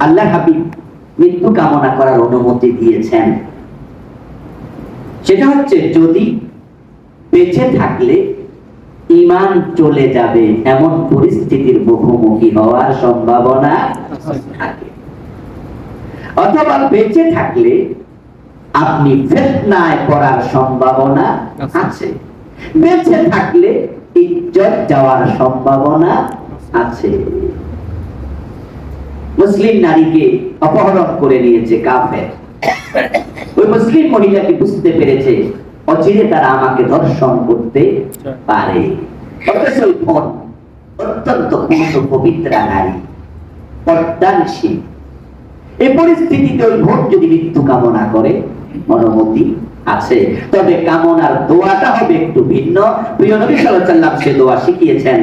আল্লাহ হাবিব মৃত্যু কামনা করার অনুমতি দিয়েছেন, সেটা হচ্ছে যদি বেঁচে থাকলে ঈমান চলে যাবে এমন পরিস্থিতির মুখোমুখি হওয়ার সম্ভাবনা থাকে, অথবা বেঁচে থাকলে আপনি ফিতনায় পড়ার সম্ভাবনা আছে, বেঁচে থাকলে ইজ্জত যাওয়ার সম্ভাবনা আছে। মুসলিম নারীকে অপহরণ করে নিয়েছে কাফের। ওই মুসলিম মহিলাকে বুঝতে পেরেছে অচিরে তারা আমাকে ধর্ষণ করতে পারে, অথচ অত্যন্ত পবিত্রা নারী, পর্দানশীল। এই পরিস্থিতিতে ওই ভোট যদি মৃত্যু কামনা করে অনুমতি আছে, তবে কামনার দোয়াটা হবে একটু ভিন্ন। প্রিয় নবী সাল্লাল্লাহু আলাইহি ওয়াসাল্লাম সে দোয়া শিখিয়েছেন,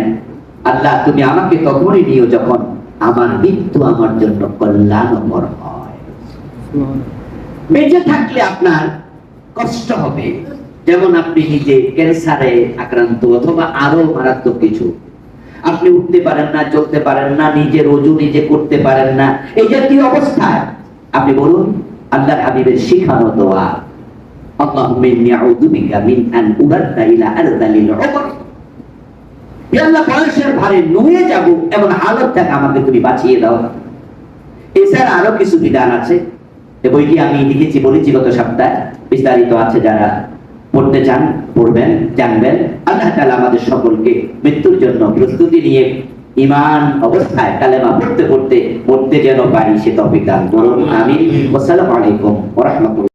আল্লাহ তুমি আমাকে তখনই নিও যখন আমার মৃত্যু আমার জন্য কল্যাণকর হয়। বেঁচে থাকলে আপনার কষ্ট হবে, যেমন আপনি নিজে ক্যান্সারে আক্রান্ত অথবা আরো মারাত্মক কিছু, আপনি উঠতে পারেন না, চলতে পারেন না, নিজের ওযু নিজে করতে পারেন না, এই জাতীয় অবস্থায় আপনি বলুন আল্লাহর হাবিবের শিখানো দোয়া, আল্লাহুম্মা ইন্নী আউযু বিকা মিন আন উরাদ্দা ইলা আরযালিল উমর। ইয়া আল্লাহ, বয়সের ভারে নুয়ে যাব এমন হালত থেকে আমাকে তুমি বাঁচিয়ে দাও। এছাড়া আরো কিছু বিধান আছে, এই বইটি আমি লিখেছি, বলেছি গত সপ্তাহে, বিস্তারিত আছে, যারা পড়তে চান পড়বেন, জানবেন। আল্লাহ তাআলা আমাদের সকলকে মৃত্যুর জন্য প্রস্তুতি নিয়ে ঈমান অবস্থায় কালেমা পড়তে পড়তে যেন পারি সে তৌফিক দান করুন, আমিন। আসসালামু আলাইকুম ওয়া রাহমাতুল্লাহ।